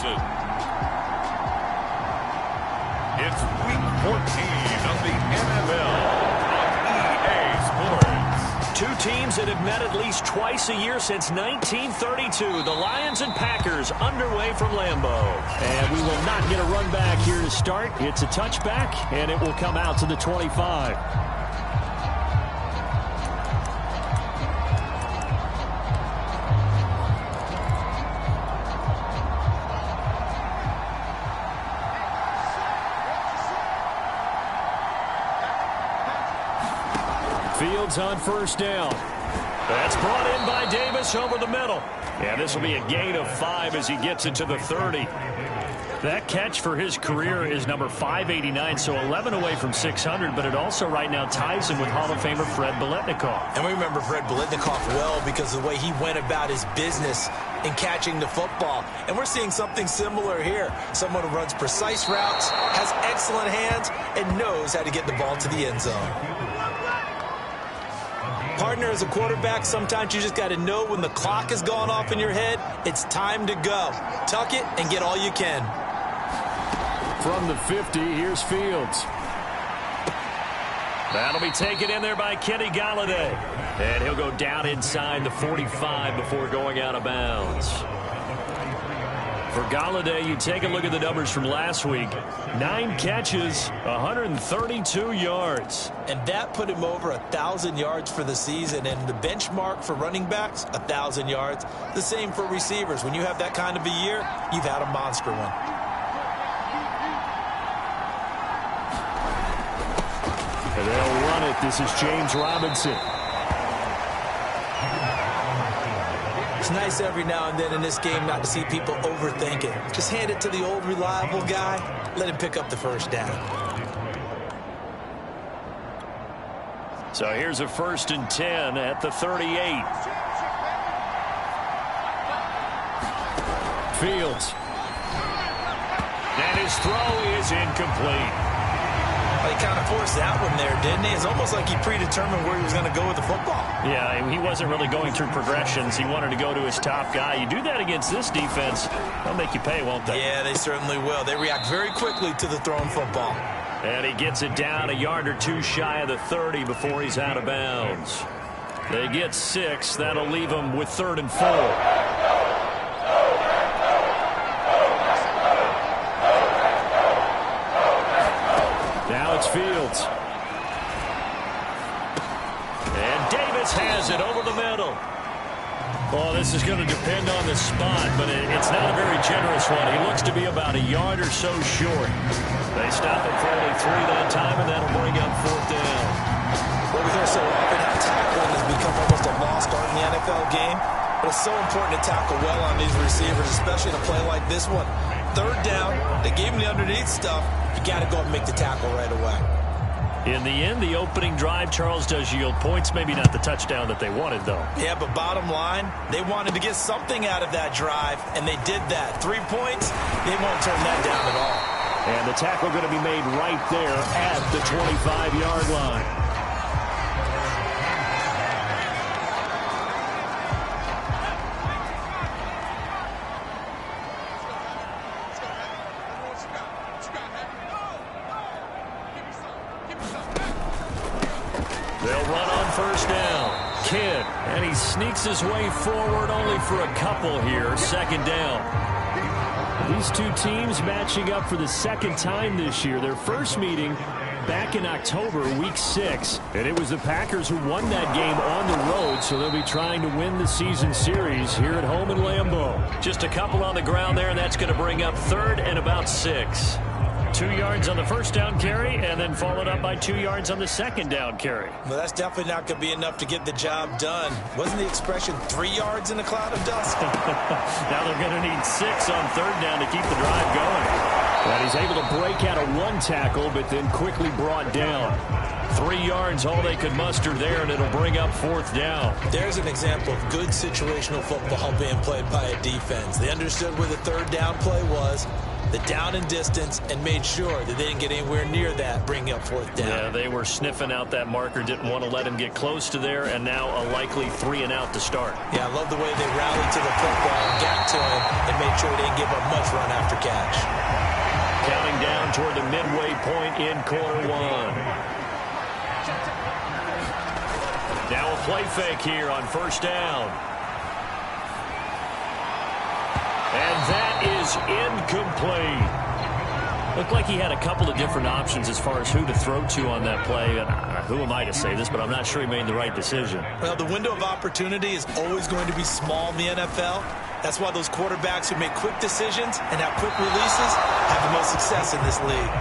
Robinson. It's week 14 of the NFL on EA Sports. Two teams that have met at least twice a year since 1932. The Lions and Packers underway from Lambeau. And we will not get a run back here to start. It's a touchback, and it will come out to the 25. Fields on first down. That's brought in by Davis over the middle. And this will be a gain of 5 as he gets it to the 30. That catch for his career is number 589, so 11 away from 600, but it also right now ties him with Hall of Famer Fred Biletnikoff. And we remember Fred Biletnikoff well because of the way he went about his business in catching the football. And we're seeing something similar here. Someone who runs precise routes, has excellent hands, and knows how to get the ball to the end zone. Partner, as a quarterback, sometimes you just got to know when the clock has gone off in your head, it's time to go. Tuck it and get all you can. From the 50, here's Fields. That'll be taken in there by Kenny Golladay. And he'll go down inside the 45 before going out of bounds. For Golladay, you take a look at the numbers from last week. 9 catches, 132 yards. And that put him over 1,000 yards for the season. And the benchmark for running backs, 1,000 yards. The same for receivers. When you have that kind of a year, you've had a monster one. And they'll run it. This is James Robinson. It's nice every now and then in this game not to see people overthink it. Just hand it to the old reliable guy. Let him pick up the first down. So here's a 1st and 10 at the 38. Fields. And his throw is incomplete. He kind of forced that one there, didn't he? It's almost like he predetermined where he was going to go with the football. Yeah, he wasn't really going through progressions. He wanted to go to his top guy. You do that against this defense, they'll make you pay, won't they? Yeah, they certainly will. They react very quickly to the thrown football. And he gets it down a yard or two shy of the 30 before he's out of bounds. They get 6. That'll leave him with 3rd and 4. Now it's Fields. And Davis has it over the middle. Well, this is going to depend on the spot, but it's not a very generous one. He looks to be about a yard or so short. They stop it for only 3 that time, and that'll bring up 4th down. Well, we hear so often how tackling has become almost a lost art in the NFL game, but it's so important to tackle well on these receivers, especially in a play like this one. 3rd down, they gave him the underneath stuff. You got to go and make the tackle right away. In the end, the opening drive, Charles, does yield points. Maybe not the touchdown that they wanted, though. Yeah, but bottom line, they wanted to get something out of that drive, and they did that. 3 points, they won't turn that down at all. And the tackle going to be made right there at the 25-yard line. They'll run on 1st down. Kidd, and he sneaks his way forward only for a couple here. 2nd down. These two teams matching up for the 2nd time this year. Their first meeting back in October, week 6. And it was the Packers who won that game on the road, so they'll be trying to win the season series here at home in Lambeau. Just a couple on the ground there, and that's going to bring up 3rd and about 6. 2 yards on the 1st down carry, and then followed up by 2 yards on the 2nd down carry. Well, that's definitely not going to be enough to get the job done. Wasn't the expression 3 yards in a cloud of dust? Now they're going to need 6 on 3rd down to keep the drive going. And he's able to break out of 1 tackle, but then quickly brought down. 3 yards, all they could muster there, and it'll bring up 4th down. There's an example of good situational football being played by a defense. They understood where the 3rd down play was, the down and distance, and made sure that they didn't get anywhere near that, bringing up 4th down. Yeah, they were sniffing out that marker, didn't want to let him get close to there, and now a likely 3 and out to start. Yeah, I love the way they rallied to the football and got to him and made sure he didn't give up much run after catch. Counting down toward the midway point in quarter one. Now a play fake here on first down. And that is incomplete. Looked like he had a couple of different options as far as who to throw to on that play. Who am I to say this, but I'm not sure he made the right decision. Well, the window of opportunity is always going to be small in the NFL. That's why those quarterbacks who make quick decisions and have quick releases have the most success in this league.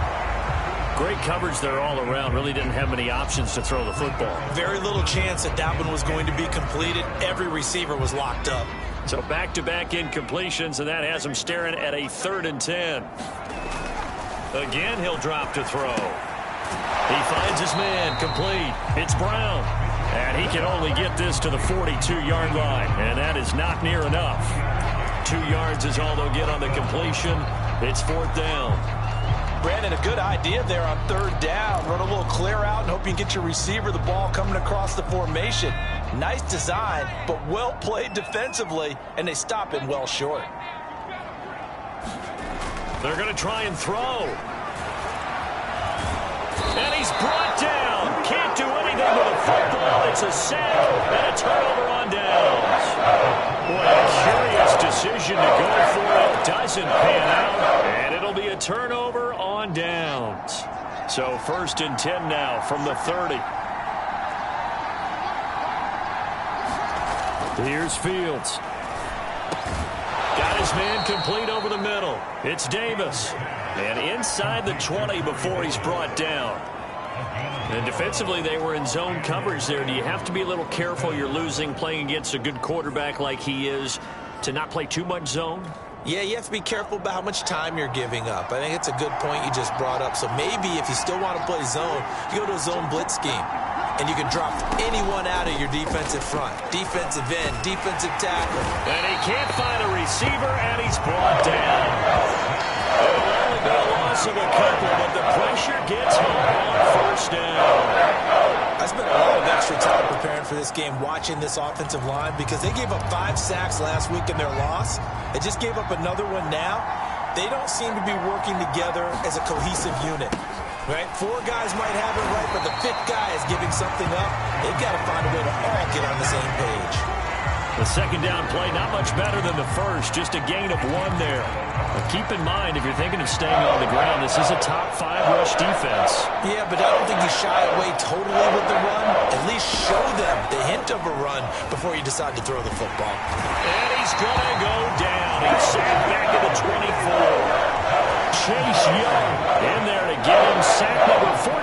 Great coverage there all around. Really didn't have many options to throw the football. Very little chance that that one was going to be completed. Every receiver was locked up. So back-to-back incompletions, and that has him staring at a 3rd and 10. Again, he'll drop to throw. He finds his man, complete. It's Brown. And he can only get this to the 42-yard line, and that is not near enough. 2 yards is all they'll get on the completion. It's 4th down. Brandon, a good idea there on 3rd down. Run a little clear out and hope you can get your receiver the ball coming across the formation. Nice design, but well played defensively, and they stop it well short. They're going to try and throw. And he's brought down. Can't do anything with a football. It's a sack and a turnover on downs. Boy, a curious decision to go for it. Doesn't pan out. And it'll be a turnover on downs. So 1st and 10 now from the 30. Here's Fields. Got his man complete over the middle. It's Davis. And inside the 20 before he's brought down. And defensively, they were in zone coverage there. Do you have to be a little careful? You're losing playing against a good quarterback like he is to not play too much zone? Yeah, you have to be careful about how much time you're giving up. I think it's a good point you just brought up. So maybe if you still want to play zone, you go to a zone blitz scheme. And you can drop anyone out of your defensive front. Defensive end, defensive tackle. And he can't find a receiver, and he's brought down. It'll only be a loss of a couple, but the pressure gets home on 1st down. I spent a lot of extra time preparing for this game watching this offensive line because they gave up 5 sacks last week in their loss. They just gave up another one now. They don't seem to be working together as a cohesive unit. Right? 4 guys might have it right, but the 5th guy is giving something up. They've got to find a way to all get on the same page. The 2nd down play, not much better than the first, just a gain of 1 there. But keep in mind, if you're thinking of staying on the ground, this is a top 5 rush defense. Yeah, but I don't think you shy away totally with the run. At least show them the hint of a run before you decide to throw the football. And he's going to go down. He's sacked back at the 24. Chase Young in there to get him sack number 14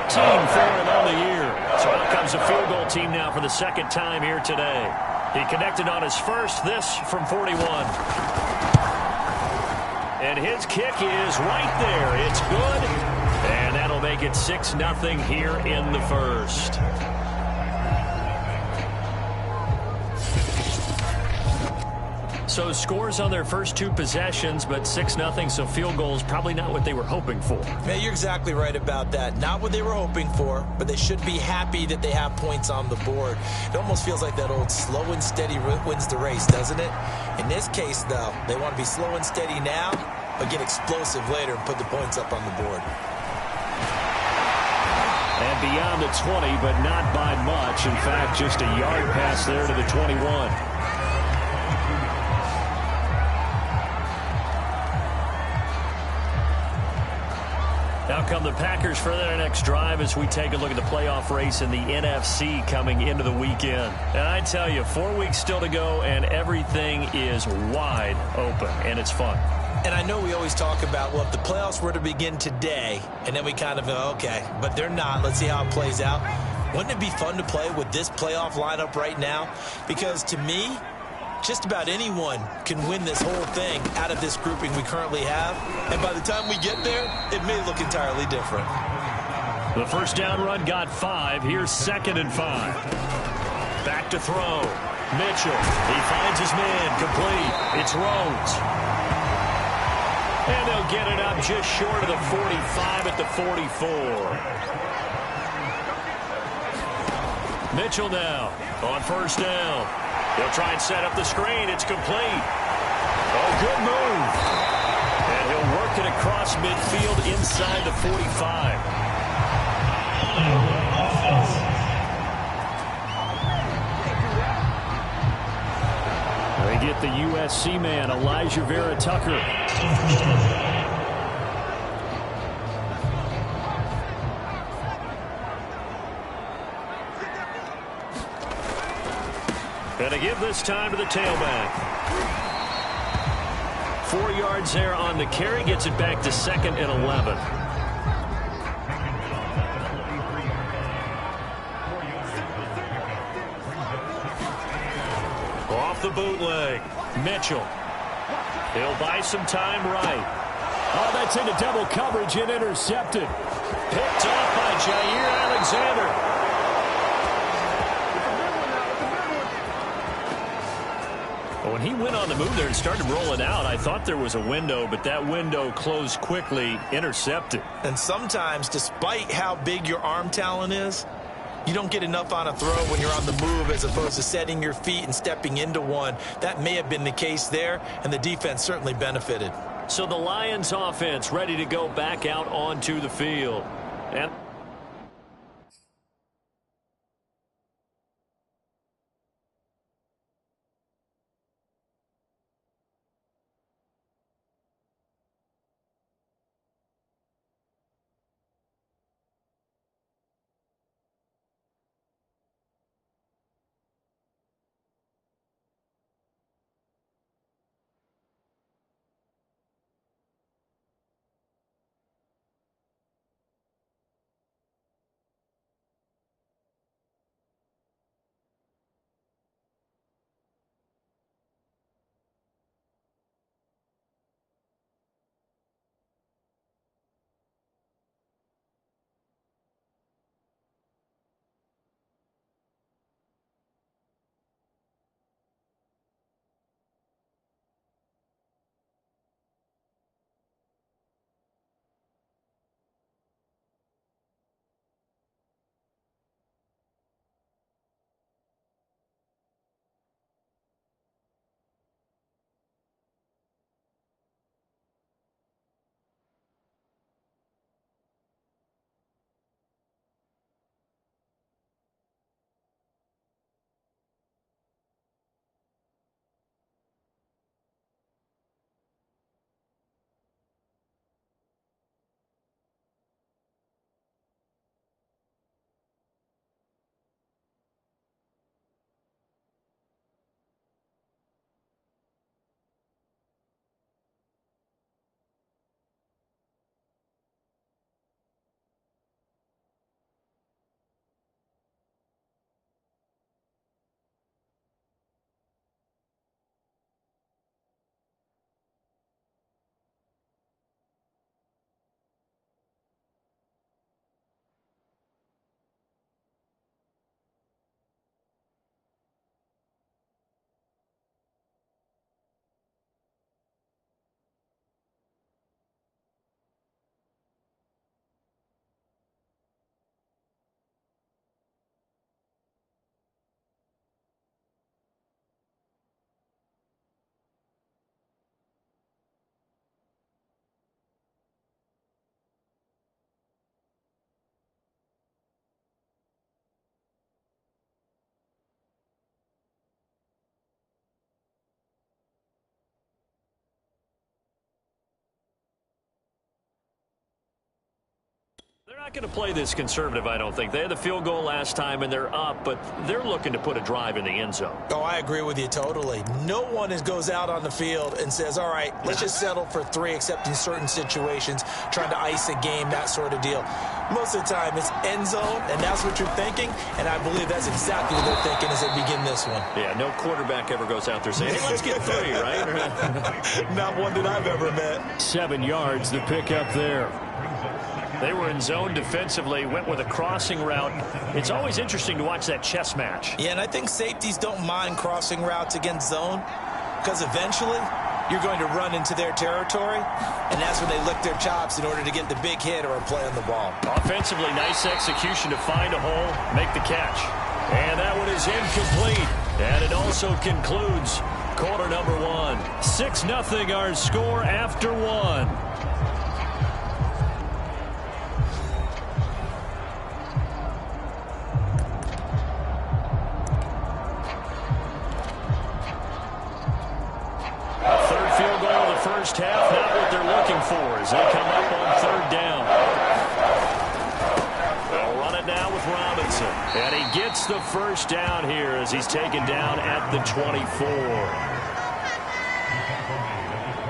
for him on the year. So out comes a field goal team now for the 2nd time here today. He connected on his first, this from 41. And his kick is right there. It's good. And that'll make it 6-0 here in the 1st. So scores on their first 2 possessions, but 6-0, so field goals probably not what they were hoping for. Yeah, you're exactly right about that. Not what they were hoping for, but they should be happy that they have points on the board. It almost feels like that old slow and steady wins the race, doesn't it? In this case, though, they want to be slow and steady now, but get explosive later and put the points up on the board. And beyond the 20, but not by much. In fact, just a yard pass there to the 21. Now come the Packers for their next drive as we take a look at the playoff race in the NFC coming into the weekend. And I tell you, 4 weeks still to go, and everything is wide open, and it's fun. And I know we always talk about, well, if the playoffs were to begin today, and then we kind of go, okay, but they're not. Let's see how it plays out. Wouldn't it be fun to play with this playoff lineup right now? Because to me, just about anyone can win this whole thing out of this grouping we currently have. And by the time we get there, it may look entirely different. The first down run got 5. Here's 2nd and 5. Back to throw. Mitchell. He finds his man. Complete. It's Rhodes. And they'll get it up just short of the 45 at the 44. Mitchell now on first down. They'll try and set up the screen. It's complete. Oh, good move. working across midfield inside the 45. They get the USC man, Elijah Vera Tucker. Going to give this time to the tailback. 4 yards there on the carry. Gets it back to 2nd and 11. Off the bootleg. Mitchell. He'll buy some time right. Oh, that's into double coverage and intercepted. Picked off by Jair Alexander. When he went on the move there and started rolling out, I thought there was a window, but that window closed quickly, intercepted. And sometimes, despite how big your arm talent is, you don't get enough on a throw when you're on the move as opposed to setting your feet and stepping into one. That may have been the case there, and the defense certainly benefited. So the Lions offense ready to go back out onto the field. And they're not going to play this conservative, I don't think. They had the field goal last time, and they're up, but they're looking to put a drive in the end zone. Oh, I agree with you totally. No one goes out on the field and says, all right, let's just settle for 3, except in certain situations, trying to ice a game, that sort of deal. Most of the time, it's end zone, and that's what you're thinking, and I believe that's exactly what they're thinking as they begin this one. Yeah, no quarterback ever goes out there saying, hey, let's get 3, right? Not one that I've ever met. 7 yards, the pickup there. They were in zone defensively, went with a crossing route. It's always interesting to watch that chess match. Yeah, and I think safeties don't mind crossing routes against zone because eventually you're going to run into their territory, and that's when they lick their chops in order to get the big hit or a play on the ball. Offensively, nice execution to find a hole, make the catch. And that one is incomplete. And it also concludes quarter number one. 6-0 our score after one. A third field goal in the first half, not what they're looking for as they come up on third down. They'll run it now with Robinson. And he gets the first down here as he's taken down at the 24.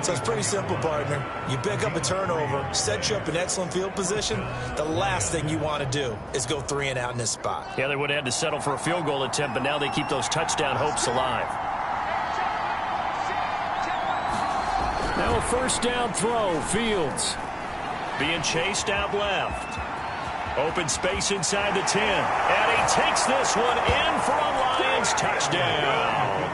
So it's pretty simple, partner. You pick up a turnover, set you up in excellent field position. The last thing you want to do is go 3 and out in this spot. Yeah, they would have had to settle for a field goal attempt, but now they keep those touchdown hopes alive. Now a first down throw, Fields. Being chased out left. Open space inside the 10. And he takes this one in for a Lions touchdown.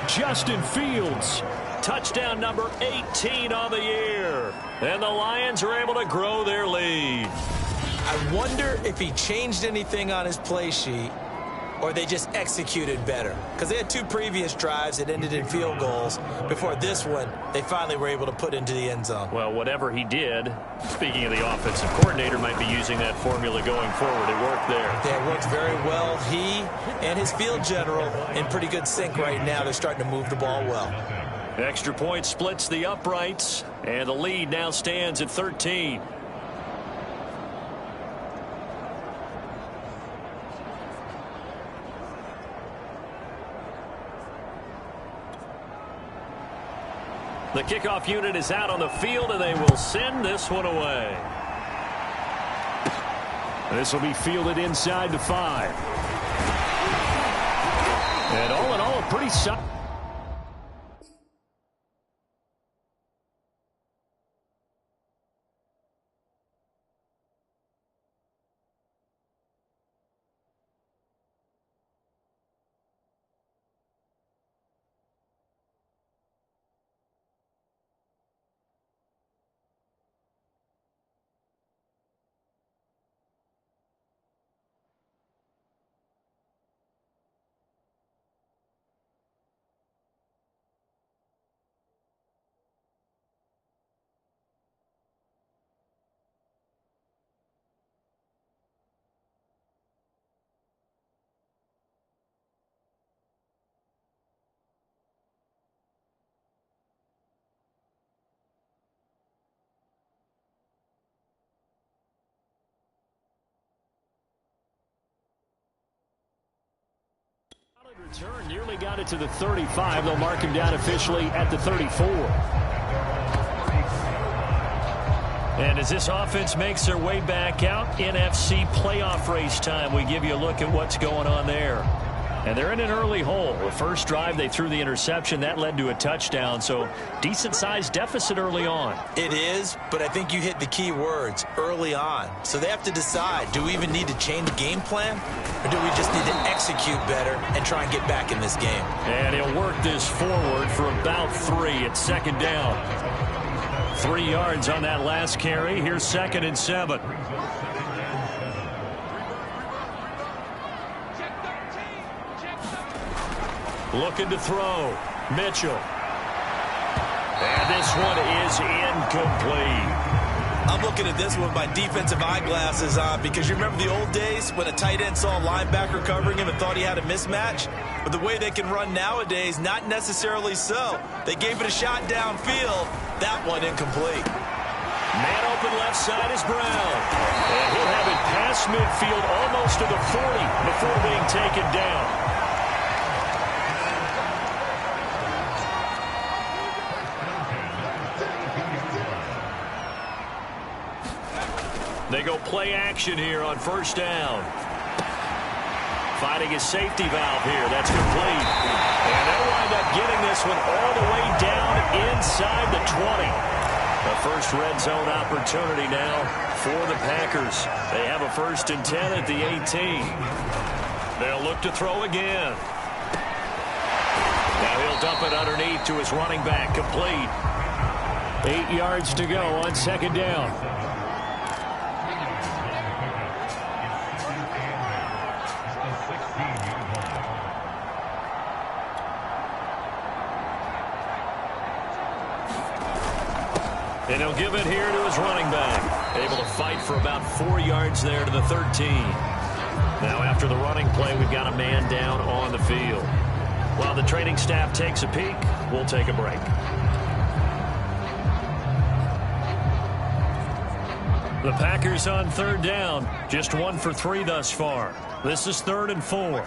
Justin Fields. Touchdown number 18 on the year. And the Lions are able to grow their lead. I wonder if he changed anything on his play sheet or they just executed better. Because they had 2 previous drives that ended in field goals. Before this one, they finally were able to put into the end zone. Well, whatever he did, speaking of the offensive coordinator, might be using that formula going forward. It worked there. Yeah, it worked very well. He and his field general in pretty good sync right now. They're starting to move the ball well. Extra point splits the uprights, and the lead now stands at 13. The kickoff unit is out on the field, and they will send this one away. This will be fielded inside the 5. And all in all, a pretty solid. Return nearly got it to the 35. They'll mark him down officially at the 34. And as this offense makes their way back out, NFC playoff race time, we give you a look at what's going on there. And they're in an early hole. The first drive, they threw the interception. That led to a touchdown, so decent-sized deficit early on. It is, but I think you hit the key words, early on. So they have to decide, do we even need to change game plan, or do we just need to execute better and try and get back in this game? And he'll work this forward for about 3 at second down. 3 yards on that last carry. Here's 2nd and 7. Looking to throw. Mitchell. And this one is incomplete. I'm looking at this one with my defensive eyeglasses on because you remember the old days when a tight end saw a linebacker covering him and thought he had a mismatch? But the way they can run nowadays, not necessarily so. They gave it a shot downfield. That one incomplete. Man open left side is Brown. And he'll have it past midfield almost to the 40 before being taken down. They go play action here on first down. Finding his safety valve here. That's complete. And they'll wind up getting this one all the way down inside the 20. The first red zone opportunity now for the Packers. They have a 1st and 10 at the 18. They'll look to throw again. Now he'll dump it underneath to his running back. Complete. 8 yards to go on 2nd down. And he'll give it here to his running back. Able to fight for about 4 yards there to the 13. Now after the running play, we've got a man down on the field. While the training staff takes a peek, we'll take a break. The Packers on 3rd down. Just 1 for 3 thus far. This is 3rd and 4.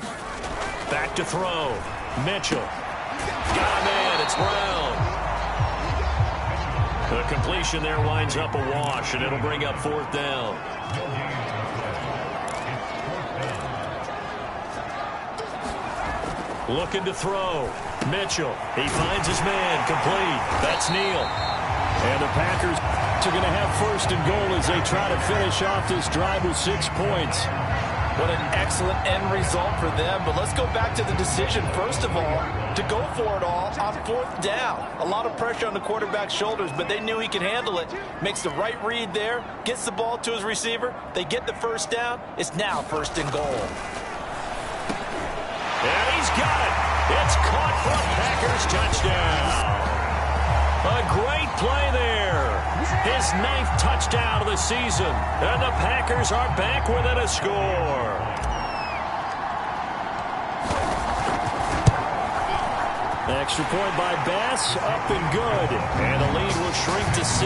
Back to throw. Mitchell. Got a man. It's Brown. The completion there winds up a wash, and it'll bring up 4th down. Looking to throw. Mitchell. He finds his man. Complete. That's Neal. And the Packers are going to have 1st and goal as they try to finish off this drive with 6 points. What an excellent end result for them. But let's go back to the decision, first of all, to go for it all on 4th down. A lot of pressure on the quarterback's shoulders, but they knew he could handle it. Makes the right read there, gets the ball to his receiver. They get the 1st down. It's now 1st and goal. And he's got it. It's caught for a Packers touchdown. A great play there. His 9th touchdown of the season. And the Packers are back within a score. Extra point by Bass. Up and good. And the lead will shrink to 6.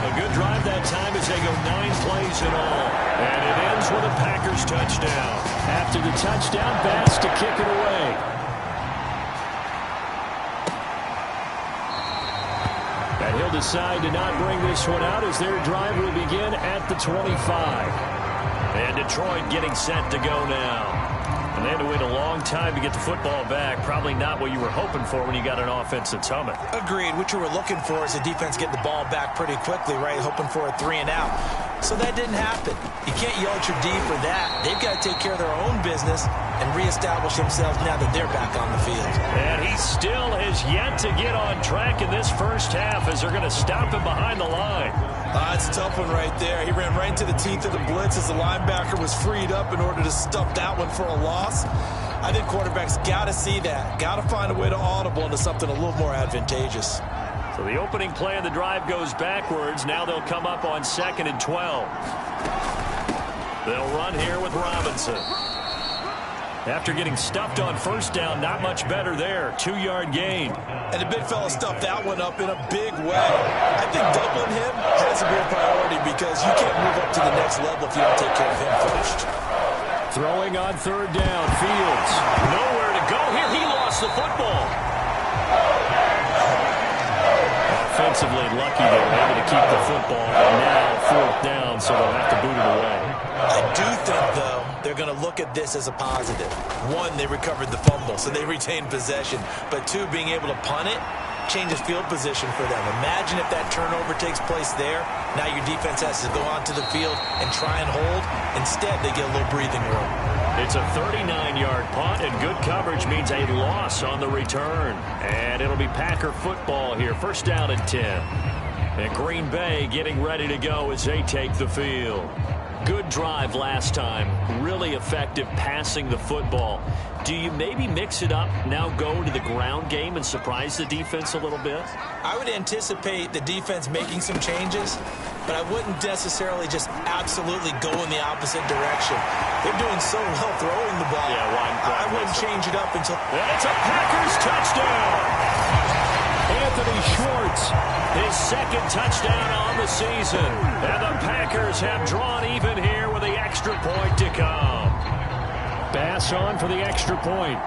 A good drive that time as they go 9 plays in all. And it ends with a Packers touchdown. After the touchdown, Bass to kick it away. And he'll decide to not bring this one out as their drive will begin at the 25. And Detroit getting set to go now. And they had to wait a long time to get the football back. Probably not what you were hoping for when you got an offense that's humming. Agreed. What you were looking for is the defense getting the ball back pretty quickly, right? Hoping for a 3 and out. So that didn't happen. You can't yell at your D for that. They've got to take care of their own business and reestablish themselves now that they're back on the field. And he still has yet to get on track in this first half as they're going to stop him behind the line. It's a tough one right there. He ran right into the teeth of the blitz as the linebacker was freed up in order to stuff that one for a loss. I think quarterbacks got to see that. Got to find a way to audible into something a little more advantageous. So the opening play of the drive goes backwards. Now they'll come up on 2nd and 12. They'll run here with Robinson. After getting stuffed on 1st down, not much better there. 2-yard gain. And the big fella stuffed that one up in a big way. I think doubling him has to be a priority because you can't move up to the next level if you don't take care of him first. Throwing on 3rd down. Fields. Nowhere to go here. He lost the football. Offensively lucky they were able to keep the football. And now 4th down, so they'll have to boot it away. I do think, though, they're going to look at this as a positive. 1, they recovered the fumble, so they retained possession. But 2, being able to punt it changes field position for them. Imagine if that turnover takes place there. Now your defense has to go onto the field and try and hold. Instead, they get a little breathing room. It's a 39-yard punt, and good coverage means a loss on the return. And it'll be Packer football here. 1st down and 10. And Green Bay getting ready to go as they take the field. Good drive last time. Really effective passing the football. Do you maybe mix it up, now go to the ground game and surprise the defense a little bit? I would anticipate the defense making some changes, but I wouldn't necessarily just absolutely go in the opposite direction. They're doing so well throwing the ball. Yeah, I wouldn't change it up until... And it's a Packers touchdown! Anthony Schwartz, his 2nd touchdown on the season. And the Packers have drawn even here with the extra point to come. Bass on for the extra point.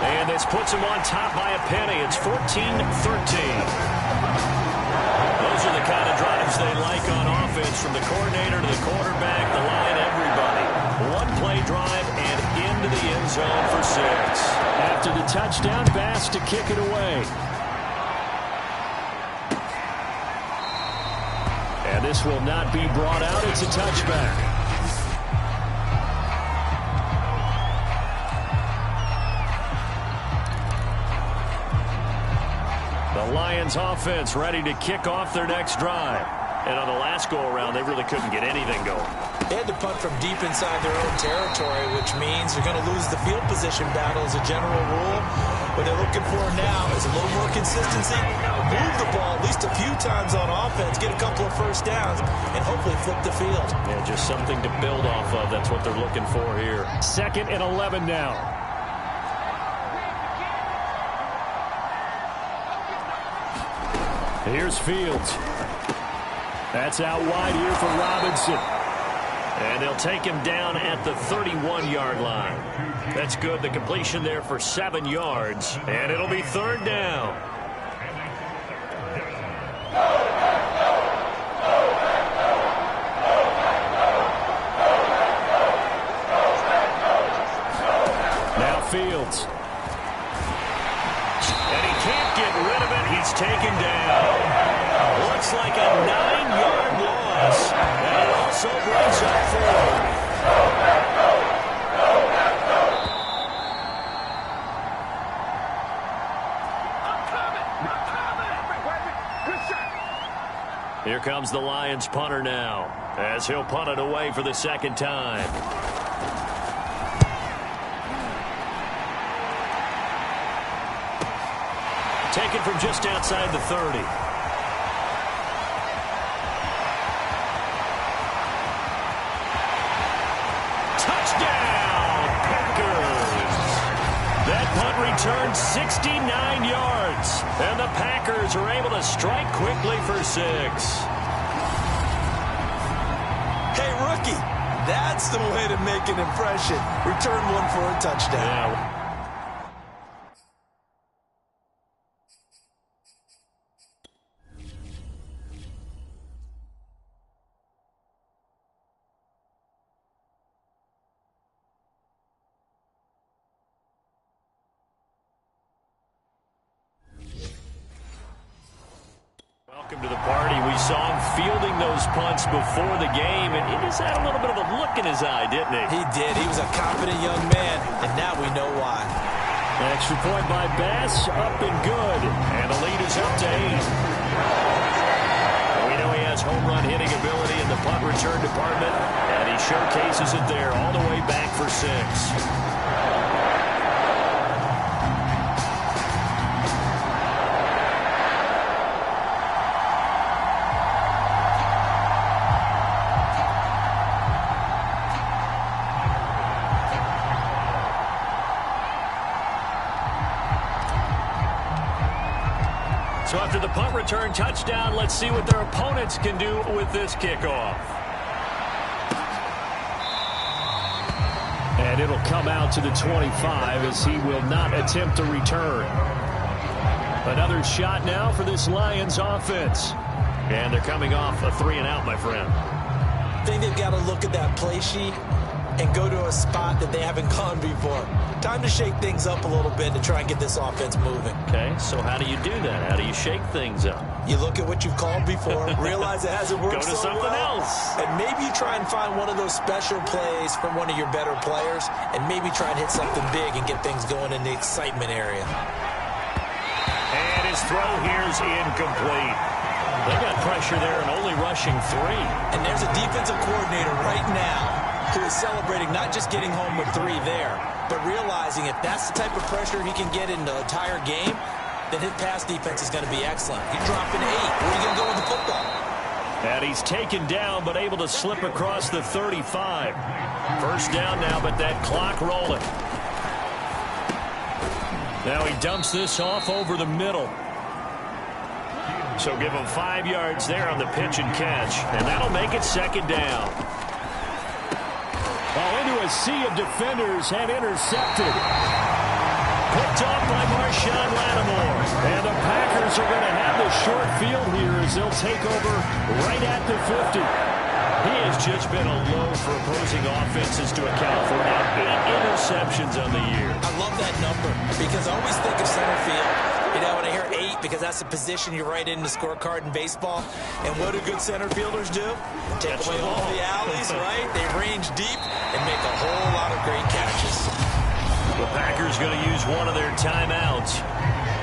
And this puts him on top by a penny. It's 14-13. Those are the kind of drives they like on offense, from the coordinator to the quarterback, the line, everybody. 1-play drive and into the end zone for 6. After the touchdown, Bass to kick it away. And this will not be brought out. It's a touchback. The Lions offense ready to kick off their next drive. And on the last go-around, they really couldn't get anything going. They had to punt from deep inside their own territory, which means they're going to lose the field position battle as a general rule. What they're looking for now is a little more consistency, move the ball at least a few times on offense, get a couple of first downs, and hopefully flip the field. Yeah, just something to build off of. That's what they're looking for here. 2nd and 11 now. Here's Fields. That's out wide here for Robinson. And they'll take him down at the 31-yard line. That's good. The completion there for 7 yards. And it'll be 3rd down. Now Fields. And he can't get rid of it. He's taken down. Looks like a 9-yard loss. And it also brings up 4. Here comes the Lions punter now, as he'll punt it away for the 2nd time. Taken from just outside the 30. Returned 69 yards, and the Packers are able to strike quickly for 6. Hey, rookie, that's the way to make an impression. Return one for a touchdown. Yeah. Welcome to the party. We saw him fielding those punts before the game, and he just had a little bit of a look in his eye, didn't he? He did. He was a confident young man, and now we know why. Extra point by Bass, up and good. And the lead is up to 8. We know he has home run hitting ability in the punt return department, and he showcases it there all the way back for 6. So after the punt return touchdown, let's see what their opponents can do with this kickoff. And it'll come out to the 25 as he will not attempt to return. Another shot now for this Lions offense. And they're coming off a 3-and-out, my friend. I think they've got to look at that play sheet and go to a spot that they haven't gone before. Time to shake things up a little bit to try and get this offense moving. Okay, so how do you do that? How do you shake things up? You look at what you've called before, realize it hasn't worked Go to so something well, else. and maybe you try and find one of those special plays from one of your better players, and maybe try and hit something big and get things going in the excitement area. And his throw here is incomplete. They got pressure there and only rushing 3. And there's a defensive coordinator right now who is celebrating not just getting home with 3 there, but realizing if that's the type of pressure he can get in the entire game, then his pass defense is going to be excellent. You're dropping 8. Where are you going to go with the football? And he's taken down, but able to slip across the 35. First down now, but that clock rolling. Now he dumps this off over the middle. So give him 5 yards there on the pitch and catch, and that'll make it 2nd down. Into a sea of defenders and intercepted. Picked off by Marshawn Lattimore. And the Packers are going to have the short field here as they'll take over right at the 50. He has just been a load for opposing offenses to account for. Now 8 interceptions on the year. I love that number because I always think of center field. You know, when I hear 8, because that's the position you write in the scorecard in baseball. And what do good center fielders do? Take away all the alleys, right? They range deep and make a whole lot of great catches. The Packers going to use one of their timeouts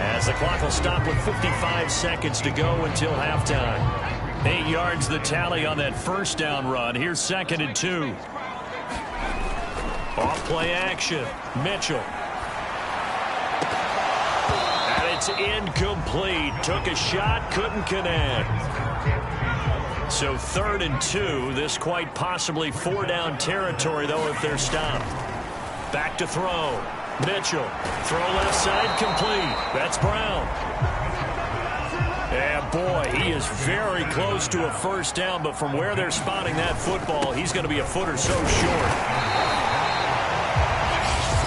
as the clock will stop with 55 seconds to go until halftime. 8 yards the tally on that first down run. Here's 2nd and 2. Off play action. Mitchell. It's incomplete. Took a shot, couldn't connect. So 3rd and 2. This quite possibly 4-down territory, though, if they're stopped. Back to throw. Mitchell. Throw left side, complete. That's Brown. And boy, he is very close to a first down, but from where they're spotting that football, he's going to be a foot or so short.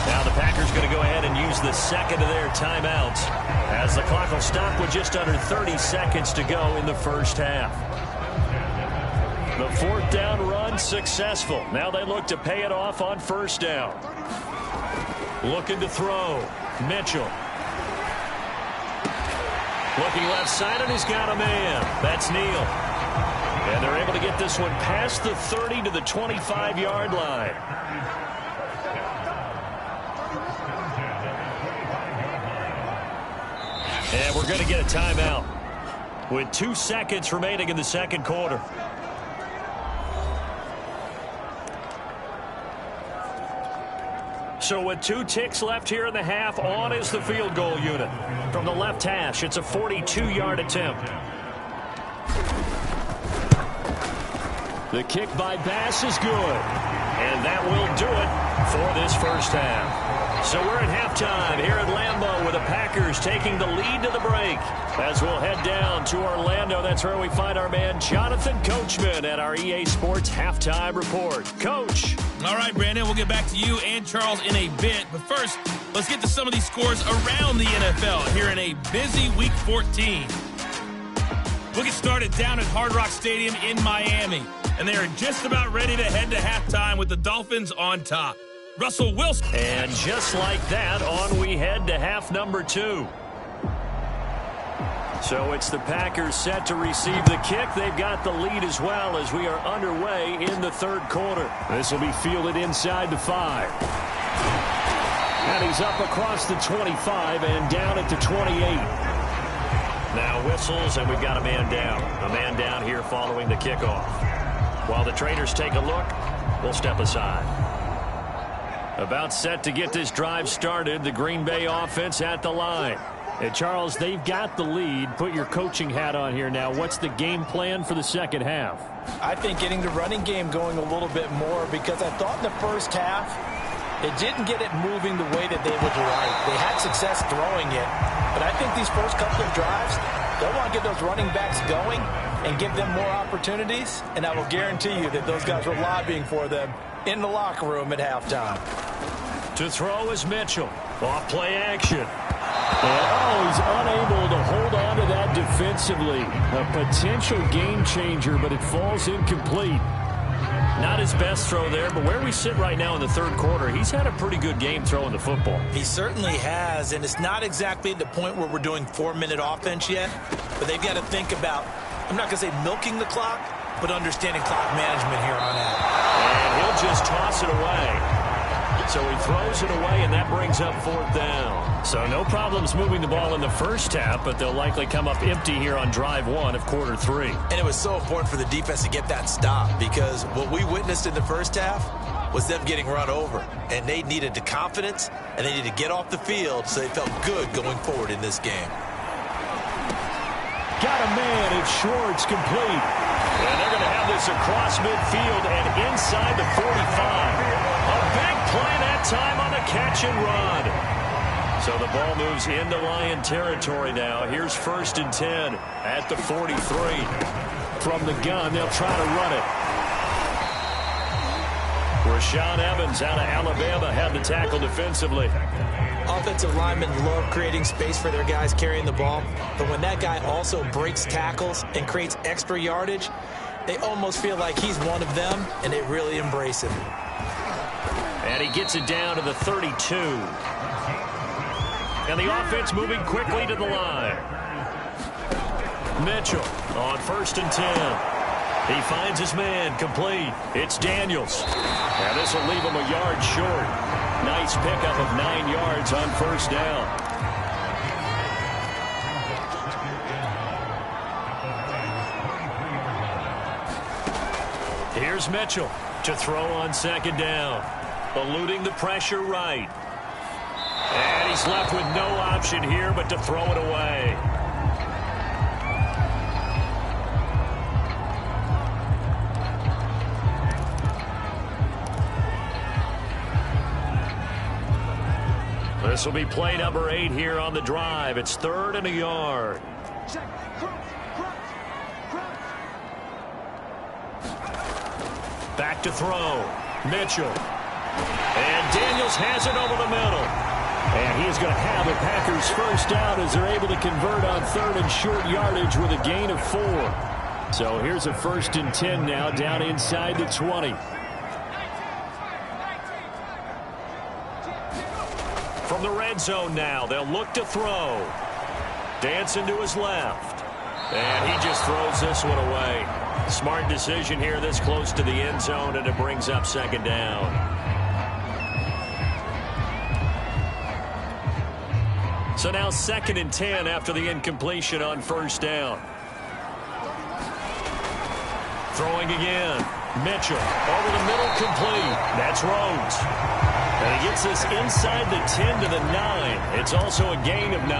Now the Packers going to go ahead and use the second of their timeouts as the clock will stop with just under 30 seconds to go in the first half. The 4th down run successful. Now they look to pay it off on first down. Looking to throw. Mitchell. Looking left side, and he's got a man. That's Neal. And they're able to get this one past the 30 to the 25-yard line. And we're going to get a timeout with 2 seconds remaining in the second quarter. So with 2 ticks left here in the half, on is the field goal unit. From the left hash, it's a 42-yard attempt. The kick by Bass is good. And that will do it for this first half. So we're at halftime here at Lambeau with the Packers taking the lead to the break. As we'll head down to Orlando, that's where we find our man Jonathan Coachman at our EA Sports Halftime Report. Coach. All right, Brandon, we'll get back to you and Charles in a bit. But first, let's get to some of these scores around the NFL here in a busy Week 14. We'll get started down at Hard Rock Stadium in Miami. And they are just about ready to head to halftime with the Dolphins on top. Russell Wilson. And just like that, on we head to half number 2. So it's the Packers set to receive the kick. They've got the lead as well as we are underway in the third quarter. This will be fielded inside the 5. And he's up across the 25 and down at the 28. Now whistles, and we've got a man down. A man down here following the kickoff. While the trainers take a look, we'll step aside. About set to get this drive started, the Green Bay offense at the line. And Charles, they've got the lead. Put your coaching hat on here now. What's the game plan for the second half? I think getting the running game going a little bit more, because I thought in the first half it didn't get it moving the way that they would like. They had success throwing it, but I think these first couple of drives, they'll want to get those running backs going and give them more opportunities, and I will guarantee you that those guys were lobbying for them in the locker room at halftime. To throw is Mitchell. Off play action. And, he's unable to hold on to that defensively. A potential game changer, but it falls incomplete. Not his best throw there, but where we sit right now in the third quarter, he's had a pretty good game throwing the football. He certainly has, and it's not exactly at the point where we're doing 4-minute offense yet, but they've got to think about, I'm not going to say milking the clock, but understanding clock management here on out. And he'll just toss it away. So he throws it away, and that brings up 4th down. So no problems moving the ball in the first half, but they'll likely come up empty here on drive 1 of quarter 3. And it was so important for the defense to get that stop, because what we witnessed in the first half was them getting run over. And they needed the confidence, and they needed to get off the field so they felt good going forward in this game. Got a man, it's Schwartz, complete. And they're going to have this across midfield and inside the 45. A big play that time on the catch and run. So the ball moves into Lion territory now. Here's 1st and 10 at the 43. From the gun, they'll try to run it. Rashaan Evans out of Alabama had the tackle defensively. Offensive linemen love creating space for their guys carrying the ball, but when that guy also breaks tackles and creates extra yardage, they almost feel like he's one of them, and they really embrace him. And he gets it down to the 32. And the offense moving quickly to the line. Mitchell on 1st and 10. He finds his man, complete. It's Daniels. And this will leave him a yard short. Nice pickup of 9 yards on 1st down. Here's Mitchell to throw on 2nd down. Eluding the pressure right. And And he's left with no option here but to throw it away. This will be play number 8 here on the drive. It's 3rd and a yard. Back to throw. Mitchell. And Daniels has it over the middle. And he is going to have a Packers first down as they're able to convert on 3rd and short yardage with a gain of 4. So here's a 1st and 10 now down inside the 20. From the red zone now, they'll look to throw. Dancing to his left. And he just throws this one away. Smart decision here this close to the end zone, and it brings up 2nd down. So now 2nd and 10 after the incompletion on 1st down. Throwing again. Mitchell over the middle, complete. That's Rhodes. And he gets this inside the 10 to the 9. It's also a gain of 9.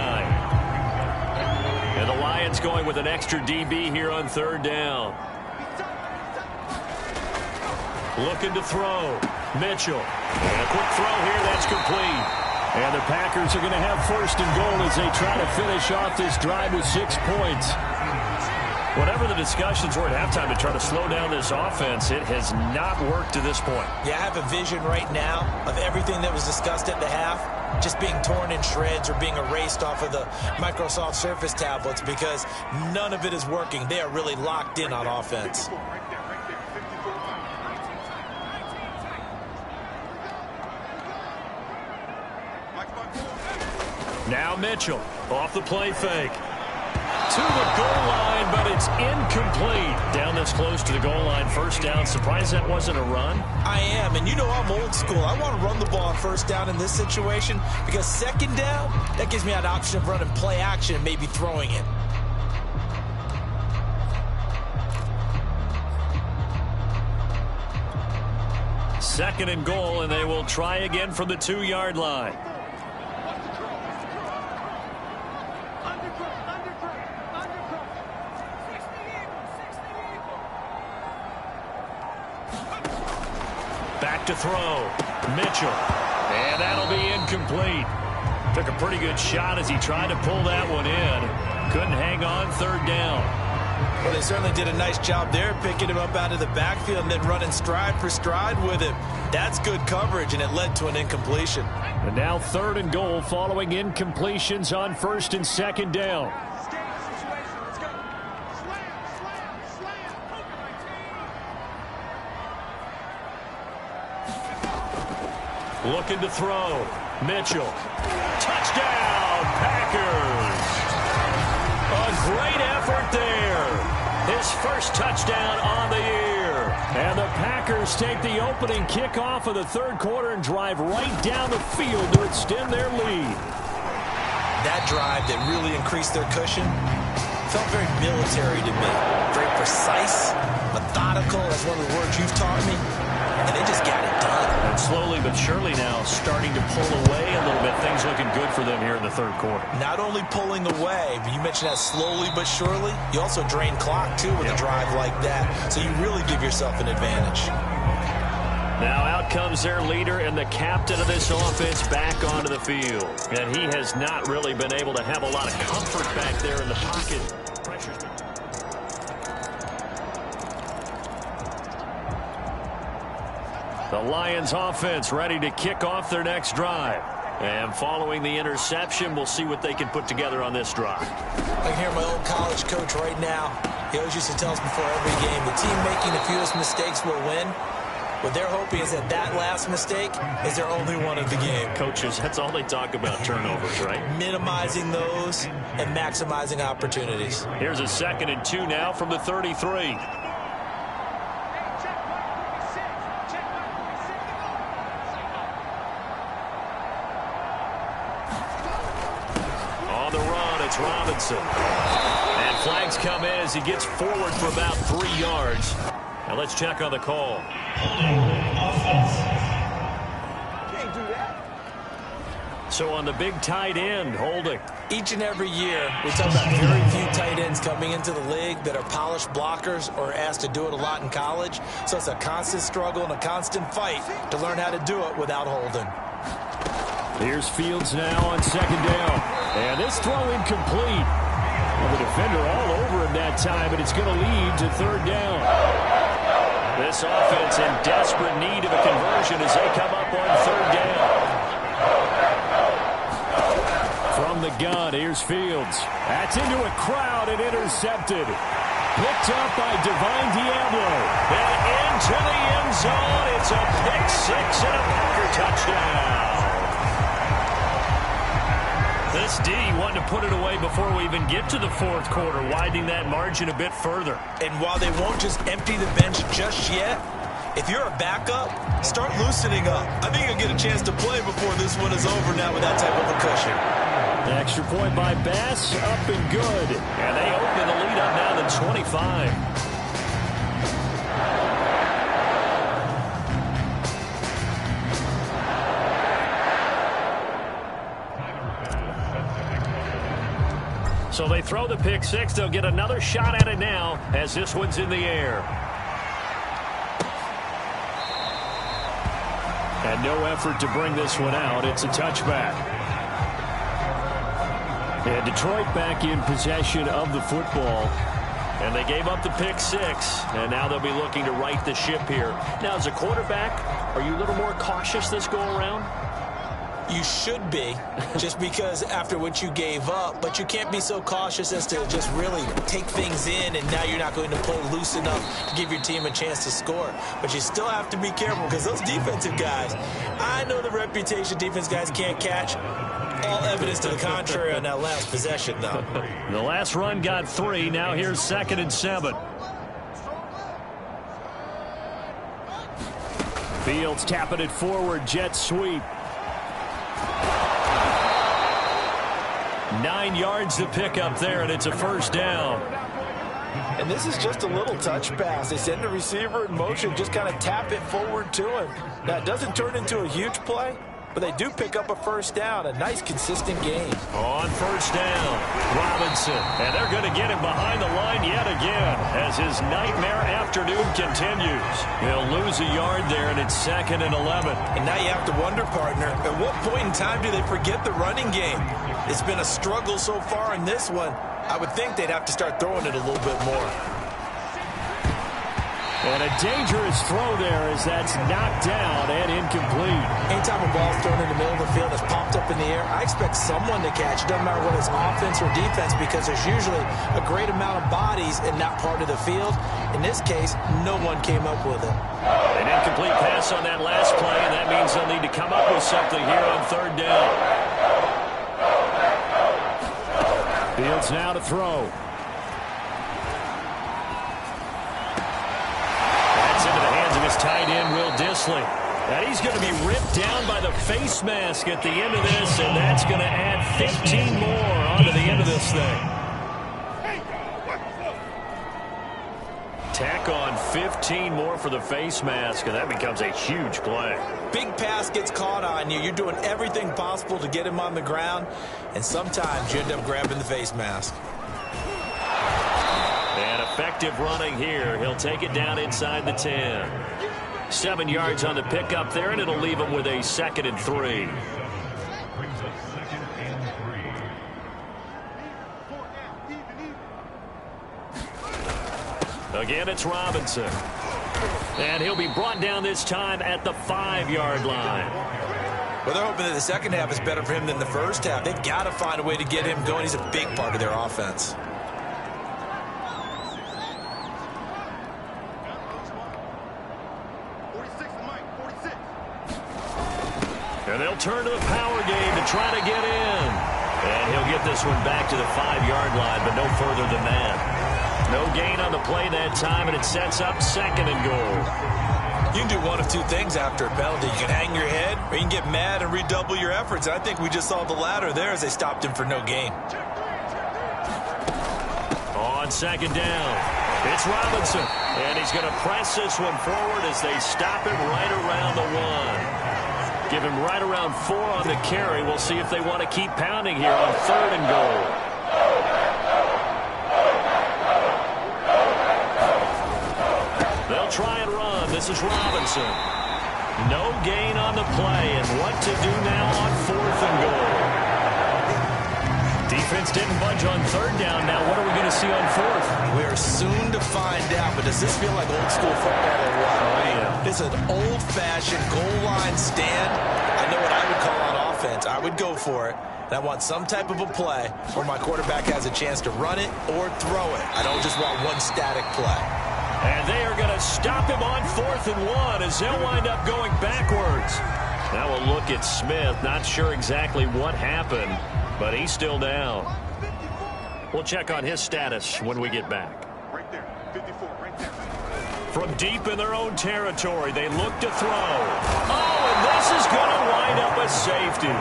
And the Lions going with an extra DB here on 3rd down. Looking to throw. Mitchell. And a quick throw here. That's complete. And the Packers are going to have 1st and goal as they try to finish off this drive with 6 points. Whatever the discussions were at halftime to try to slow down this offense, it has not worked to this point. Yeah, I have a vision right now of everything that was discussed at the half just being torn in shreds or being erased off of the Microsoft Surface tablets because none of it is working. They are really locked in on offense. Now Mitchell off the play fake. To the goal line, but it's incomplete. Down this close to the goal line, 1st down. Surprised that wasn't a run? I am, and you know I'm old school. I want to run the ball on 1st down in this situation because 2nd down, that gives me that option of running play action and maybe throwing it. Second and goal, and they will try again from the 2-yard line. Back to throw. Mitchell. And that'll be incomplete. Took a pretty good shot as he tried to pull that one in. Couldn't hang on 3rd down. Well, they certainly did a nice job there, picking him up out of the backfield and then running stride for stride with him. That's good coverage, and it led to an incompletion. And now 3rd and goal following incompletions on 1st and 2nd down. Looking to throw. Mitchell. Touchdown, Packers. A great effort there. His first touchdown on the year. And the Packers take the opening kickoff of the 3rd quarter and drive right down the field to extend their lead. That drive that really increased their cushion felt very military to me. Very precise, methodical, that's one of the words you've taught me. And they just got it done. And slowly but surely now starting to pull away a little bit. Things looking good for them here in the 3rd quarter. Not only pulling away, but you mentioned that slowly but surely. You also drain clock, too, with a drive like that. So you really give yourself an advantage. Now out comes their leader and the captain of this offense back onto the field. And he has not really been able to have a lot of comfort back there in the pocket. Pressure's been... The Lions offense ready to kick off their next drive. And following the interception, we'll see what they can put together on this drive. I can hear my old college coach right now. He always used to tell us before every game, the team making the fewest mistakes will win. What they're hoping is that that last mistake is their only one of the game. Coaches, that's all they talk about, turnovers, right? Minimizing those and maximizing opportunities. Here's a 2nd and 2 now from the 33. Robinson. And flags come in as he gets forward for about 3 yards. Now let's check on the call. So on the big tight end, holding. Each and every year, we talk about very few tight ends coming into the league that are polished blockers or asked to do it a lot in college. So it's a constant struggle and a constant fight to learn how to do it without holding. Here's Fields now on second down. And this throw incomplete. Well, the defender all over him that time, and it's going to lead to third down. This offense in desperate need of a conversion as they come up on third down. From the gun, here's Fields. That's into a crowd and intercepted. Picked up by Divine Diablo. And into the end zone. It's a pick six and a Packer touchdown. This D wanted to put it away before we even get to the fourth quarter, widening that margin a bit further. And while they won't just empty the bench just yet, if you're a backup, start loosening up. I think you'll get a chance to play before this one is over now with that type of a cushion. The extra point by Bass, up and good. And they open the lead up now to 25. So they throw the pick six. They'll get another shot at it now as this one's in the air. And no effort to bring this one out. It's a touchback. And Detroit back in possession of the football. And they gave up the pick six. And now they'll be looking to right the ship here. Now, as a quarterback, are you a little more cautious this go around? You should be, just because after what you gave up, but you can't be so cautious as to just really take things in, and now you're not going to play loose enough to give your team a chance to score. But you still have to be careful because those defensive guys, I know the reputation defense guys can't catch. All evidence to the contrary on that last possession, though. The last run got 3. Now here's 2nd and 7. Fields tapping it forward, jet sweep. 9 yards to pick up there, and it's a first down. And this is just a little touch pass. They send the receiver in motion, just kind of tap it forward to him. Now, it doesn't turn into a huge play, but they do pick up a first down, a nice, consistent game. On first down, Robinson. And they're going to get him behind the line yet again as his nightmare afternoon continues. He'll lose a yard there, and it's 2nd and 11. And now you have to wonder, partner, at what point in time do they forget the running game? It's been a struggle so far in this one. I would think they'd have to start throwing it a little bit more. And a dangerous throw there as that's knocked down and incomplete. Anytime a ball's thrown in the middle of the field that's popped up in the air, I expect someone to catch. It doesn't matter whether it's offense or defense because there's usually a great amount of bodies in that part of the field. In this case, no one came up with it. An incomplete pass on that last play, and that means they'll need to come up with something here on third down. Fields now to throw. That's into the hands of his tight end, Will Dissly. And he's going to be ripped down by the face mask at the end of this, and that's going to add 15 more onto the end of this thing. Tack on 15 more for the face mask, and that becomes a huge play. Big pass gets caught on you. You're doing everything possible to get him on the ground, and sometimes you end up grabbing the face mask. And effective running here. He'll take it down inside the 10. 7 yards on the pickup there, and it'll leave him with a 2nd and 3. Again, it's Robinson. And he'll be brought down this time at the 5-yard line. Well, they're hoping that the second half is better for him than the first half. They've got to find a way to get him going. He's a big part of their offense. And they'll turn to the power game to try to get in. And he'll get this one back to the 5-yard line, but no further than that. No gain on the play that time, and it sets up 2nd and goal. You can do one of two things after a penalty. You can hang your head, or you can get mad and redouble your efforts. I think we just saw the latter there as they stopped him for no gain. On 2nd down, it's Robinson. And he's going to press this one forward as they stop it right around the 1. Give him right around 4 on the carry. We'll see if they want to keep pounding here on 3rd and goal. They'll try and run. This is Robinson. No gain on the play, and what to do now on 4th and goal. Defense didn't budge on 3rd down. Now what are we going to see on 4th? We are soon to find out, but does this feel like old school football or what? Oh, yeah. It's an old-fashioned goal line stand. I know what I would call on offense. I would go for it. And I want some type of a play where my quarterback has a chance to run it or throw it. I don't just want one static play. And they are going to stop him on 4th and 1 as they'll wind up going backwards. Now a look at Smith. Not sure exactly what happened, but he's still down. We'll check on his status when we get back. Right there, 54, right there. From deep in their own territory, they look to throw. Oh, and this is going to wind up a safety.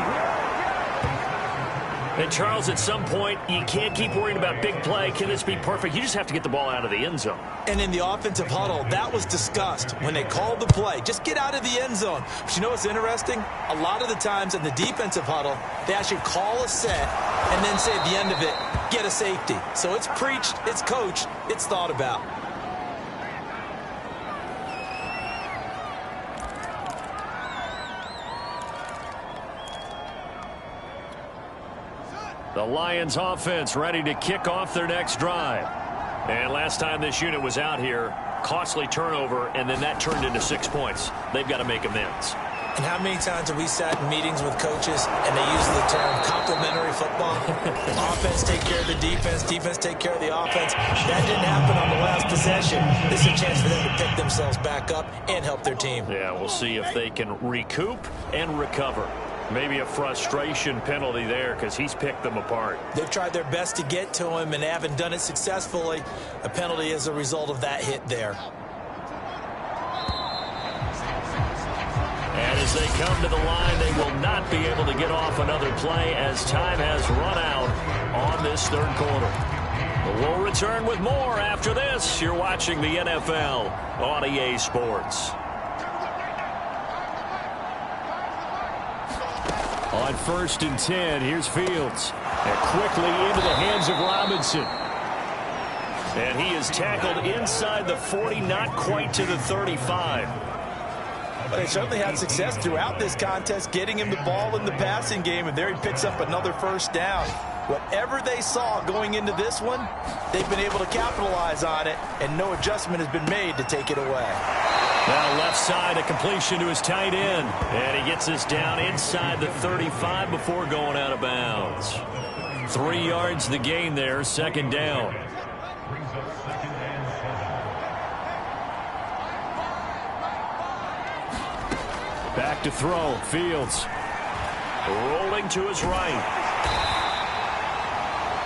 And, Charles, at some point, you can't keep worrying about big play. Can this be perfect? You just have to get the ball out of the end zone. And in the offensive huddle, that was discussed when they called the play. Just get out of the end zone. But you know what's interesting? A lot of the times in the defensive huddle, they actually call a set and then say at the end of it, get a safety. So it's preached, it's coached, it's thought about. The Lions offense ready to kick off their next drive. And last time this unit was out here, costly turnover, and then that turned into 6 points. They've got to make amends. And how many times have we sat in meetings with coaches and they use the term complementary football? Offense take care of the defense, defense take care of the offense. That didn't happen on the last possession. This is a chance for them to pick themselves back up and help their team. Yeah, we'll see if they can recoup and recover. Maybe a frustration penalty there because he's picked them apart. They've tried their best to get to him and haven't done it successfully. A penalty is a result of that hit there. And as they come to the line, they will not be able to get off another play as time has run out on this 3rd quarter. But we'll return with more after this. You're watching the NFL on EA Sports. On 1st and 10, here's Fields. And quickly into the hands of Robinson. And he is tackled inside the 40, not quite to the 35. But they certainly had success throughout this contest, getting him the ball in the passing game, and there he picks up another 1st down. Whatever they saw going into this one, they've been able to capitalize on it, and no adjustment has been made to take it away. Now left side, a completion to his tight end. And he gets this down inside the 35 before going out of bounds. 3 yards the gain there, 2nd down. Back to throw, Fields. Rolling to his right.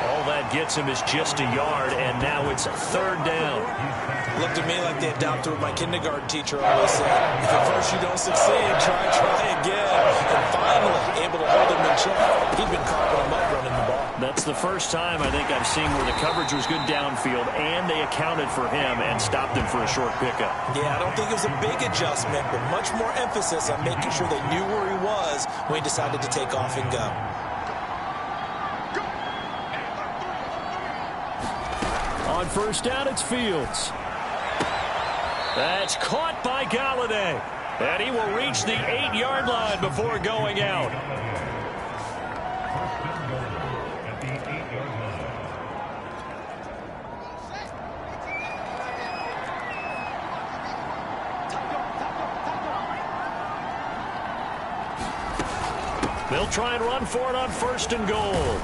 All that gets him is just a yard, and now it's 3rd down. Looked to me like they adopted what my kindergarten teacher always said. If at first you don't succeed, try again. And finally, able to hold him in check. He'd been caught with a mud running the ball. That's the first time I think I've seen where the coverage was good downfield, and they accounted for him and stopped him for a short pickup. Yeah, I don't think it was a big adjustment, but much more emphasis on making sure they knew where he was when he decided to take off and go. On 1st down, it's Fields. That's caught by Galladay. And he will reach the 8-yard line before going out. They'll try and run for it on 1st and goal.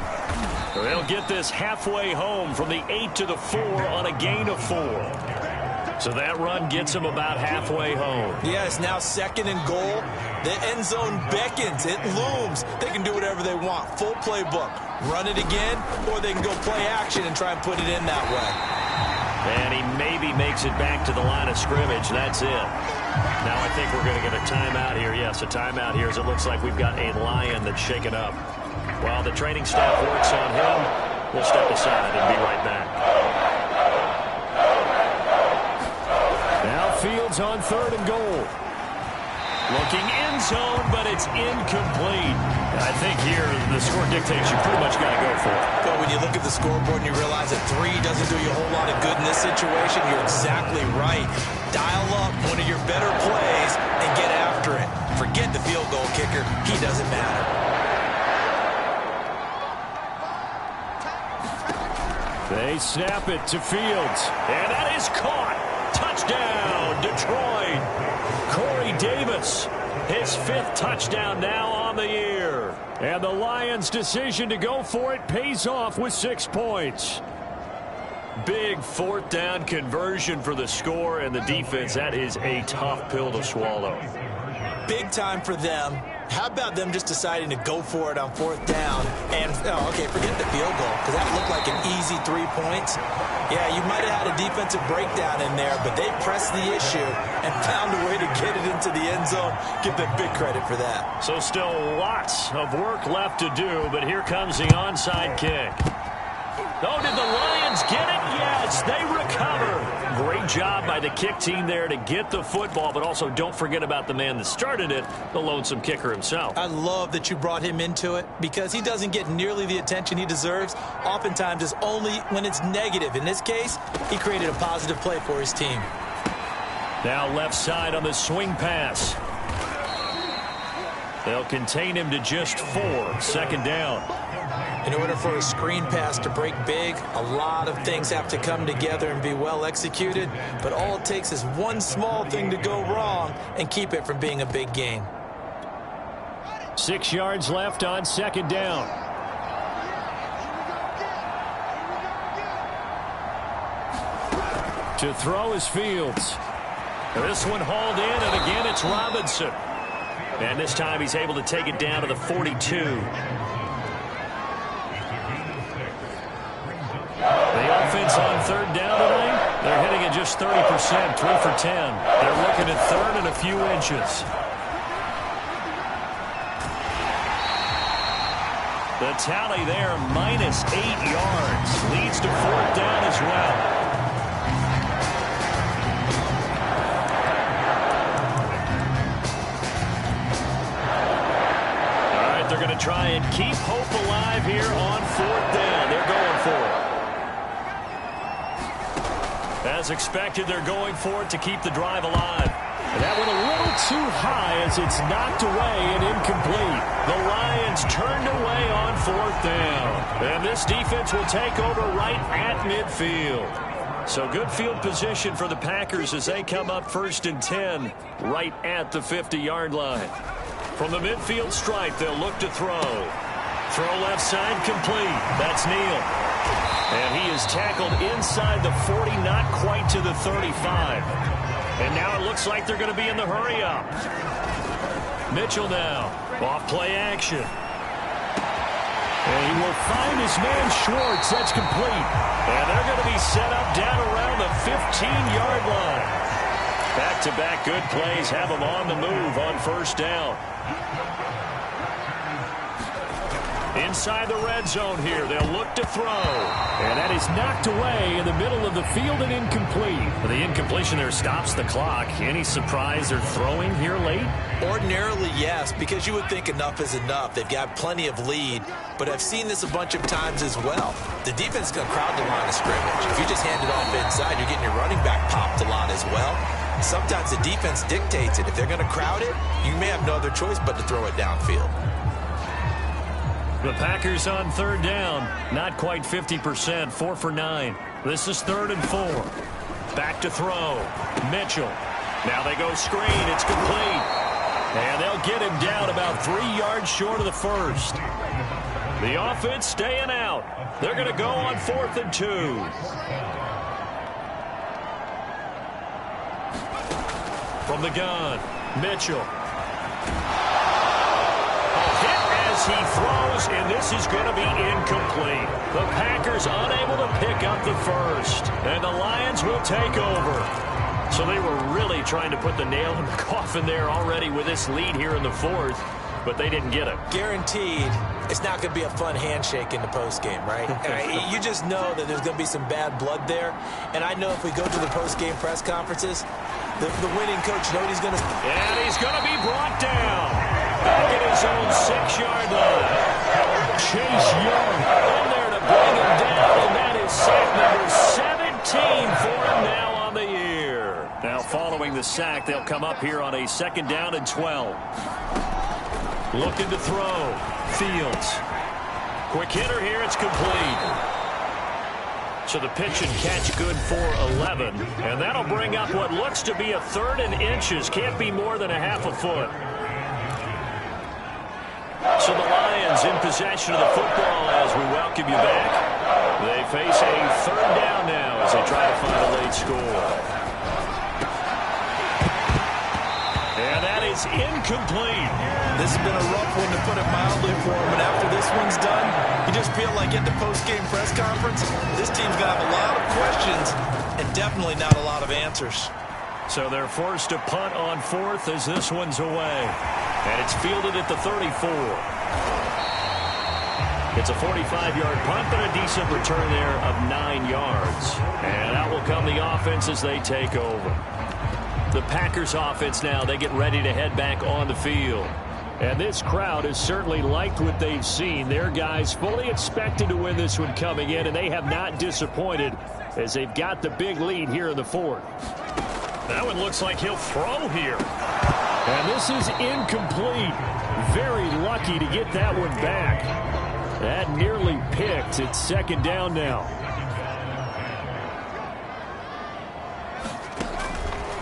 They'll get this halfway home from the 8 to the 4 on a gain of 4. So that run gets them about halfway home. Yeah, it's now 2nd and goal. The end zone beckons. It looms. They can do whatever they want. Full playbook. Run it again, or they can go play action and try and put it in that way. And he maybe makes it back to the line of scrimmage. That's it. Now I think we're going to get a timeout here. Yes, a timeout here as it looks like we've got a Lion that's shaken up. While the training staff works on him, we'll step aside and be right back. Now Fields on 3rd and goal. Looking end zone, but it's incomplete. I think here the score dictates you pretty much got to go for it. But when you look at the scoreboard and you realize that 3 doesn't do you a whole lot of good in this situation, you're exactly right. Dial up one of your better plays and get after it. Forget the field goal kicker. He doesn't matter. They snap it to Fields, and that is caught. Touchdown, Detroit. Corey Davis, his 5th touchdown now on the year. And the Lions' decision to go for it pays off with 6 points. Big 4th down conversion for the score, and the defense, that is a tough pill to swallow. Big time for them. How about them just deciding to go for it on 4th down? And, okay, forget the field goal, because that looked like an easy 3 points. Yeah, you might have had a defensive breakdown in there, but they pressed the issue and found a way to get it into the end zone. Give them big credit for that. So still lots of work left to do, but here comes the onside kick. Oh, did the Lions get it? Yes, they recover. Great job by the kick team there to get the football, but also don't forget about the man that started it, the lonesome kicker himself. I love that you brought him into it because he doesn't get nearly the attention he deserves. Oftentimes it's only when it's negative. In this case, he created a positive play for his team. Now left side on the swing pass. They'll contain him to just 4. 2nd down. In order for a screen pass to break big, a lot of things have to come together and be well executed. But all it takes is one small thing to go wrong and keep it from being a big gain. 6 yards left on 2nd down. To throw is Fields. This one hauled in, and again it's Robinson. And this time he's able to take it down to the 42. The offense on 3rd down tonight, they're hitting at just 30%, 3 for 10. They're looking at 3rd and a few inches. The tally there, minus 8 yards. Leads to 4th down as well. All right, they're going to try and keep hope alive here on 4th down. They're going for it. As expected, they're going for it to keep the drive alive. And that went a little too high as it's knocked away and incomplete. The Lions turned away on 4th down. And this defense will take over right at midfield. So good field position for the Packers as they come up 1st and 10 right at the 50-yard line. From the midfield stripe, they'll look to throw. Throw left side complete. That's Neal. And he is tackled inside the 40, not quite to the 35. And now it looks like they're going to be in the hurry-up. Mitchell now, off play action. And he will find his man Schwartz. That's complete. And they're going to be set up down around the 15-yard line. Back-to-back good plays have them on the move on 1st down. Inside the red zone here, they'll look to throw. And that is knocked away in the middle of the field and incomplete. The incompletion there stops the clock. Any surprise they're throwing here late? Ordinarily, yes, because you would think enough is enough. They've got plenty of lead, but I've seen this a bunch of times as well. The defense is going to crowd the line of scrimmage. If you just hand it off inside, you're getting your running back popped a lot as well. Sometimes the defense dictates it. If they're going to crowd it, you may have no other choice but to throw it downfield. The Packers on 3rd down, not quite 50%, 4 for 9. This is 3rd and 4. Back to throw. Mitchell. Now they go screen. It's complete. And they'll get him down about 3 yards short of the 1st. The offense staying out. They're going to go on 4th and 2. From the gun, Mitchell. He throws, and this is going to be incomplete. The Packers unable to pick up the 1st, and the Lions will take over. So they were really trying to put the nail in the coffin there already with this lead here in the 4th, but they didn't get it. Guaranteed, it's not going to be a fun handshake in the postgame, right? You just know that there's going to be some bad blood there. And I know if we go to the postgame press conferences, the winning coach knows he's going to... And he's going to be brought down. Back at his own 6-yard line. Chase Young in there to bring him down, and that is sack number 17 for him now on the year. Now following the sack, they'll come up here on a 2nd down and 12. Looking to throw. Fields. Quick hitter here. It's complete. So the pitch and catch good for 11. And that'll bring up what looks to be a 3rd and inches. Can't be more than a half a foot. So the Lions in possession of the football as we welcome you back. They face a 3rd down now as they try to find a late score. And that is incomplete. This has been a rough one, to put it mildly, for him. But after this one's done, you just feel like at the post-game press conference, this team's going to have a lot of questions and definitely not a lot of answers. So they're forced to punt on 4th as this one's away. And it's fielded at the 34. It's a 45-yard punt, but a decent return there of 9 yards. And out will come the offense as they take over. The Packers offense now, they get ready to head back on the field. And this crowd has certainly liked what they've seen. Their guys fully expected to win this one coming in, and they have not disappointed as they've got the big lead here in the 4th. That one looks like he'll throw here. And this is incomplete. Very lucky to get that one back. That nearly picked. It's 2nd down now.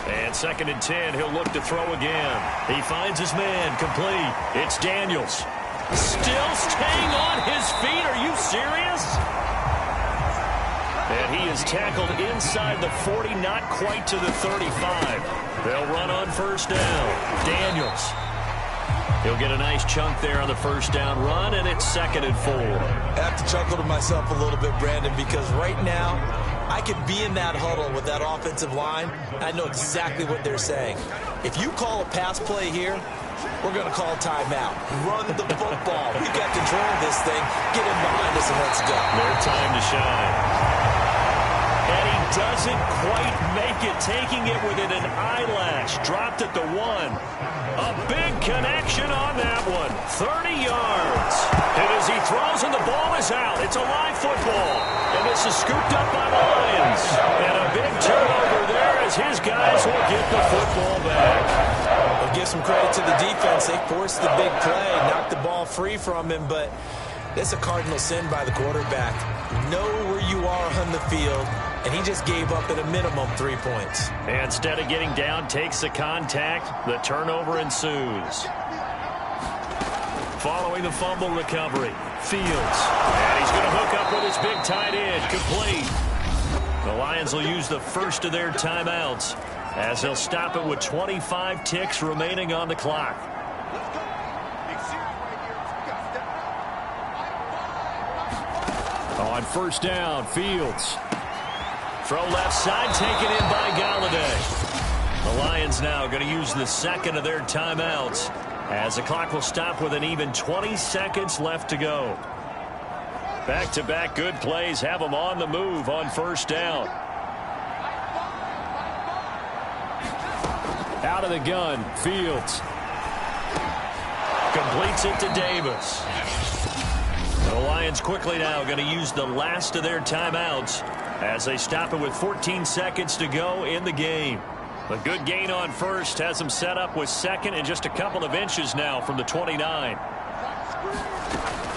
And 2nd and 10, he'll look to throw again. He finds his man, complete. It's Daniels. Still staying on his feet. Are you serious? And he is tackled inside the 40, not quite to the 35. They'll run on 1st down. Daniels. He'll get a nice chunk there on the 1st down run, and it's 2nd and 4. I have to chuckle to myself a little bit, Brandon, because right now, I could be in that huddle with that offensive line. I know exactly what they're saying. If you call a pass play here, we're going to call timeout. Run the football. We've got control of this thing. Get in behind us and let's go. Their time to shine. And he doesn't quite make it, taking it within an eyelash. Dropped at the 1. A big connection on that one. 30 yards. And as he throws and the ball is out, it's a live football. And this is scooped up by the Lions. And a big turnover there as his guys will get the football back. I'll give some credit to the defense. They forced the big play, knocked the ball free from him, but it's a cardinal sin by the quarterback. Know where you are on the field, and he just gave up at a minimum 3 points. And instead of getting down, takes the contact. The turnover ensues. Following the fumble recovery, Fields. And he's going to hook up with his big tight end. Complete. The Lions will use the first of their timeouts as they'll stop it with 25 ticks remaining on the clock. On 1st down, Fields. Throw left side, taken in by Galladay. The Lions now going to use the 2nd of their timeouts as the clock will stop with an even 20 seconds left to go. Back-to-back good plays have them on the move on 1st down. Out of the gun, Fields. Completes it to Davis. The Lions quickly now going to use the last of their timeouts as they stop it with 14 seconds to go in the game. A good gain on 1st has them set up with 2nd and just a couple of inches now from the 29.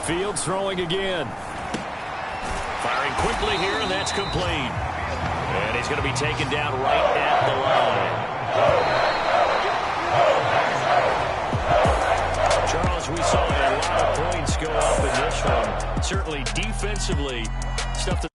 Fields throwing again. Firing quickly here, and that's complete. And he's going to be taken down right at the line. Charles, we saw a lot of points go up in this one. Certainly defensively, stuff that